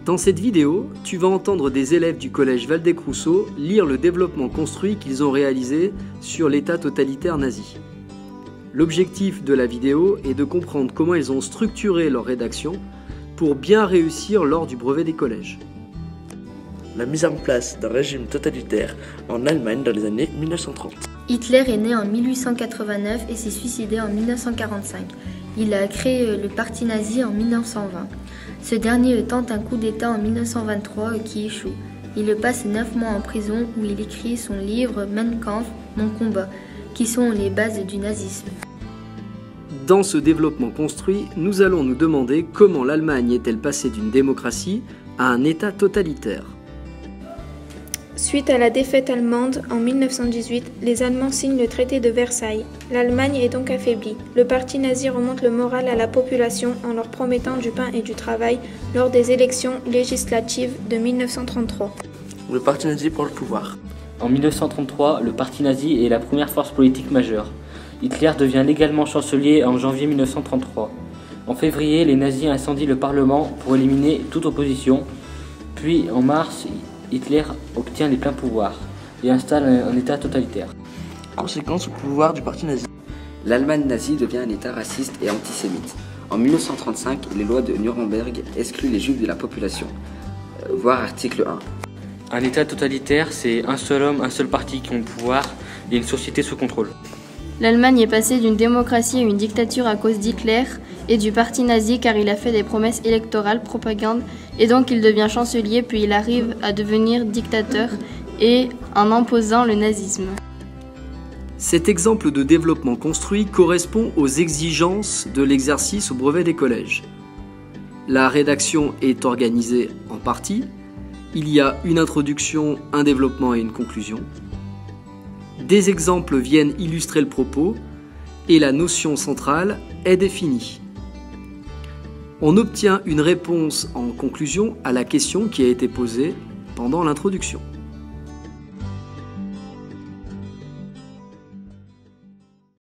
Dans cette vidéo, tu vas entendre des élèves du collège Waldeck-Rousseau lire le développement construit qu'ils ont réalisé sur l'État totalitaire nazi. L'objectif de la vidéo est de comprendre comment ils ont structuré leur rédaction pour bien réussir lors du brevet des collèges. La mise en place d'un régime totalitaire en Allemagne dans les années 1930. Hitler est né en 1889 et s'est suicidé en 1945. Il a créé le parti nazi en 1920. Ce dernier tente un coup d'État en 1923 qui échoue. Il passe 9 mois en prison où il écrit son livre « Mein Kampf, mon combat », qui sont les bases du nazisme. Dans ce développement construit, nous allons nous demander comment l'Allemagne est-elle passée d'une démocratie à un État totalitaire. Suite à la défaite allemande en 1918, les Allemands signent le traité de Versailles. L'Allemagne est donc affaiblie. Le parti nazi remonte le moral à la population en leur promettant du pain et du travail lors des élections législatives de 1933. Le parti nazi prend le pouvoir. En 1933, le parti nazi est la première force politique majeure. Hitler devient légalement chancelier en janvier 1933. En février, les nazis incendient le Parlement pour éliminer toute opposition. Puis, en mars, Hitler obtient les pleins pouvoirs et installe un État totalitaire. Conséquence au pouvoir du parti nazi. L'Allemagne nazie devient un État raciste et antisémite. En 1935, les lois de Nuremberg excluent les juifs de la population. Voir article 1. Un État totalitaire, c'est un seul homme, un seul parti qui ont le pouvoir et une société sous contrôle. L'Allemagne est passée d'une démocratie à une dictature à cause d'Hitler et du parti nazi car il a fait des promesses électorales, propagande, et donc il devient chancelier puis il arrive à devenir dictateur et en imposant le nazisme. Cet exemple de développement construit correspond aux exigences de l'exercice au brevet des collèges. La rédaction est organisée en parties. Il y a une introduction, un développement et une conclusion. Des exemples viennent illustrer le propos et la notion centrale est définie. On obtient une réponse en conclusion à la question qui a été posée pendant l'introduction.